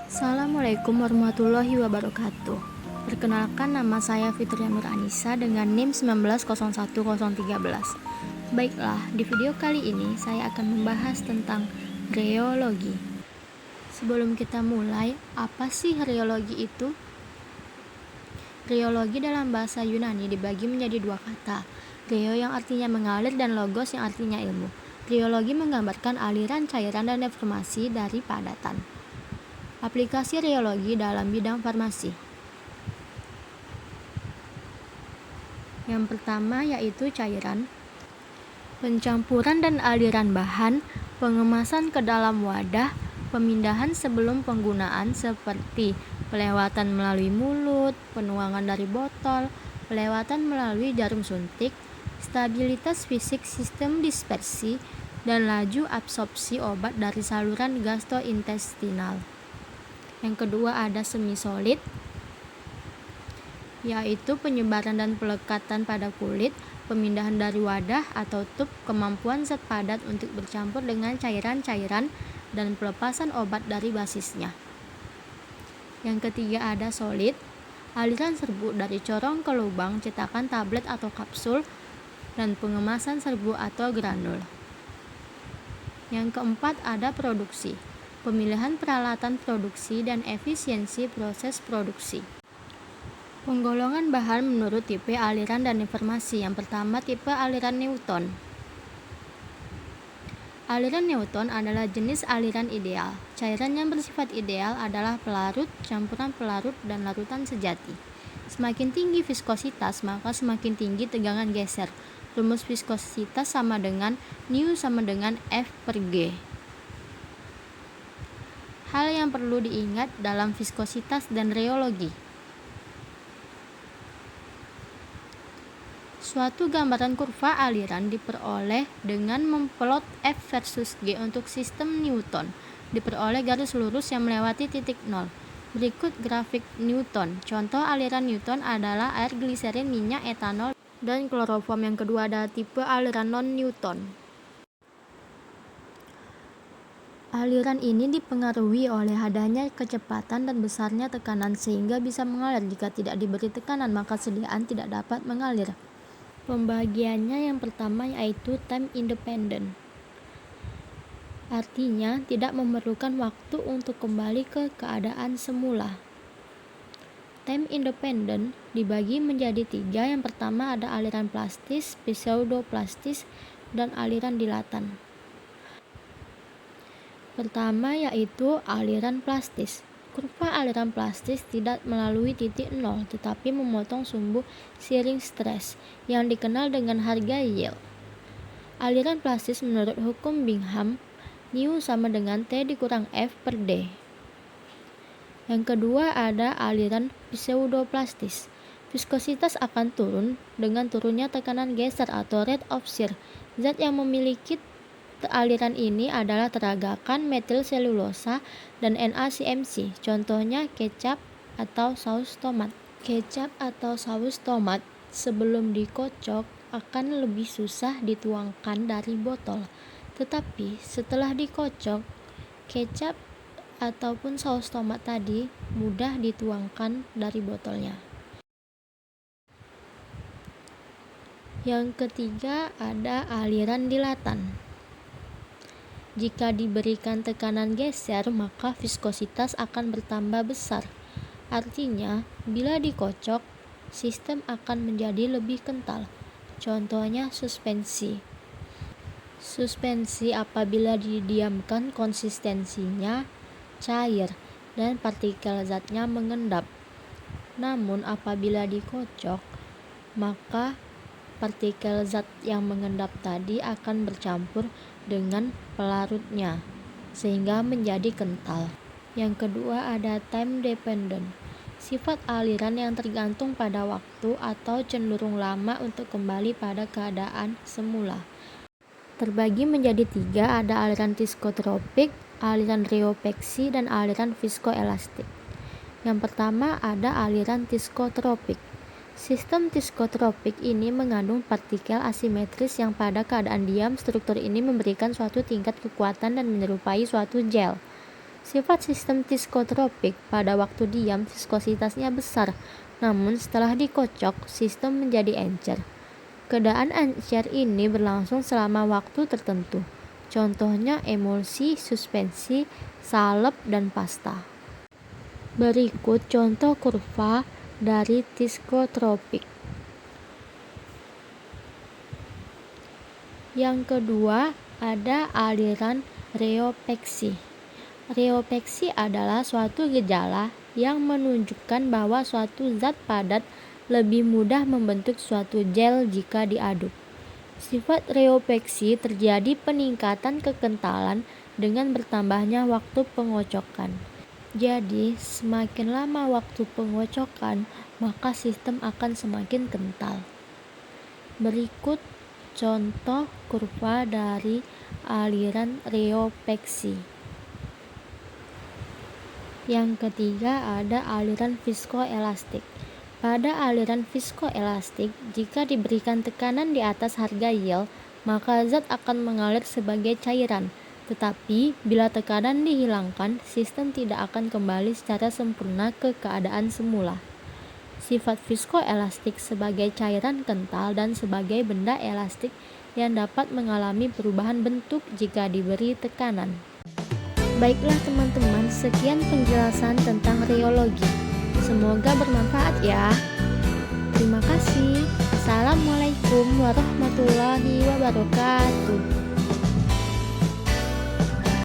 Assalamualaikum warahmatullahi wabarakatuh. Perkenalkan, nama saya Fitria Nur Anissa dengan NIM 1901013. Baiklah, di video kali ini saya akan membahas tentang rheologi. Sebelum kita mulai, apa sih rheologi itu? Rheologi dalam bahasa Yunani dibagi menjadi dua kata, rheo yang artinya mengalir dan logos yang artinya ilmu. Rheologi menggambarkan aliran cairan dan informasi dari padatan. Aplikasi rheologi dalam bidang farmasi. Yang pertama yaitu cairan, pencampuran dan aliran bahan, pengemasan ke dalam wadah, pemindahan sebelum penggunaan seperti pelewatan melalui mulut, penuangan dari botol, pelewatan melalui jarum suntik, stabilitas fisik sistem dispersi, dan laju absorpsi obat dari saluran gastrointestinal. Yang kedua ada semi-solid, yaitu penyebaran dan pelekatan pada kulit, pemindahan dari wadah atau tub, kemampuan zat padat untuk bercampur dengan cairan-cairan, dan pelepasan obat dari basisnya. Yang ketiga ada solid, aliran serbuk dari corong ke lubang, cetakan tablet atau kapsul, dan pengemasan serbuk atau granul. Yang keempat ada produksi, pemilihan peralatan produksi dan efisiensi proses produksi. Penggolongan bahan menurut tipe aliran dan informasi. Yang pertama, tipe aliran Newton. Aliran Newton adalah jenis aliran ideal. Cairan yang bersifat ideal adalah pelarut, campuran pelarut, dan larutan sejati. Semakin tinggi viskositas, maka semakin tinggi tegangan geser. Rumus viskositas sama dengan Nu sama dengan F per G. Hal yang perlu diingat dalam viskositas dan rheologi. Suatu gambaran kurva aliran diperoleh dengan memplot F versus G untuk sistem Newton. Diperoleh garis lurus yang melewati titik nol. Berikut grafik Newton. Contoh aliran Newton adalah air, gliserin, minyak, etanol, dan kloroform. Yang kedua ada tipe aliran non-Newton. Aliran ini dipengaruhi oleh adanya kecepatan dan besarnya tekanan sehingga bisa mengalir. Jika tidak diberi tekanan, maka sediaan tidak dapat mengalir. Pembagiannya yang pertama yaitu time independent. Artinya tidak memerlukan waktu untuk kembali ke keadaan semula. Time independent dibagi menjadi tiga. Yang pertama ada aliran plastis, pseudoplastis, dan aliran dilatan. Pertama yaitu aliran plastis. Kurva aliran plastis tidak melalui titik nol, tetapi memotong sumbu shearing stress yang dikenal dengan harga yield. Aliran plastis menurut hukum Bingham, Nu sama dengan T dikurang F per D. Yang kedua ada aliran pseudoplastis. Viskositas akan turun dengan turunnya tekanan geser atau rate of shear. Zat yang memiliki aliran ini adalah teragakan metil selulosa dan NaCMC. Contohnya kecap atau saus tomat. Kecap atau saus tomat sebelum dikocok akan lebih susah dituangkan dari botol. Tetapi setelah dikocok, kecap ataupun saus tomat tadi mudah dituangkan dari botolnya. Yang ketiga ada aliran dilatan. Jika diberikan tekanan geser, maka viskositas akan bertambah besar. Artinya, bila dikocok, sistem akan menjadi lebih kental. Contohnya suspensi. Suspensi apabila didiamkan konsistensinya cair dan partikel zatnya mengendap. Namun apabila dikocok, maka partikel zat yang mengendap tadi akan bercampur dengan pelarutnya sehingga menjadi kental. Yang kedua ada time dependent. Sifat aliran yang tergantung pada waktu atau cenderung lama untuk kembali pada keadaan semula. Terbagi menjadi tiga, ada aliran diskotropik, aliran rheopeksi, dan aliran viskoelastik. Yang pertama ada aliran diskotropik. Sistem diskotropik ini mengandung partikel asimetris yang pada keadaan diam struktur ini memberikan suatu tingkat kekuatan dan menyerupai suatu gel. Sifat sistem psikotropik, pada waktu diam viskositasnya besar, namun setelah dikocok, sistem menjadi encer. Keadaan encer ini berlangsung selama waktu tertentu. Contohnya emulsi, suspensi, salep, dan pasta. Berikut contoh kurva dari psikotropik. Yang kedua, ada aliran reopeksi. Reopeksi adalah suatu gejala yang menunjukkan bahwa suatu zat padat lebih mudah membentuk suatu gel jika diaduk. Sifat reopeksi terjadi peningkatan kekentalan dengan bertambahnya waktu pengocokan. Jadi, semakin lama waktu pengocokan, maka sistem akan semakin kental. Berikut contoh kurva dari aliran reopeksi. Yang ketiga ada aliran viskoelastik. Pada aliran viskoelastik, jika diberikan tekanan di atas harga yield, maka zat akan mengalir sebagai cairan. Tetapi, bila tekanan dihilangkan, sistem tidak akan kembali secara sempurna ke keadaan semula. Sifat viskoelastik sebagai cairan kental dan sebagai benda elastik yang dapat mengalami perubahan bentuk jika diberi tekanan. Baiklah teman-teman, sekian penjelasan tentang rheologi. Semoga bermanfaat ya. Terima kasih. Assalamualaikum warahmatullahi wabarakatuh.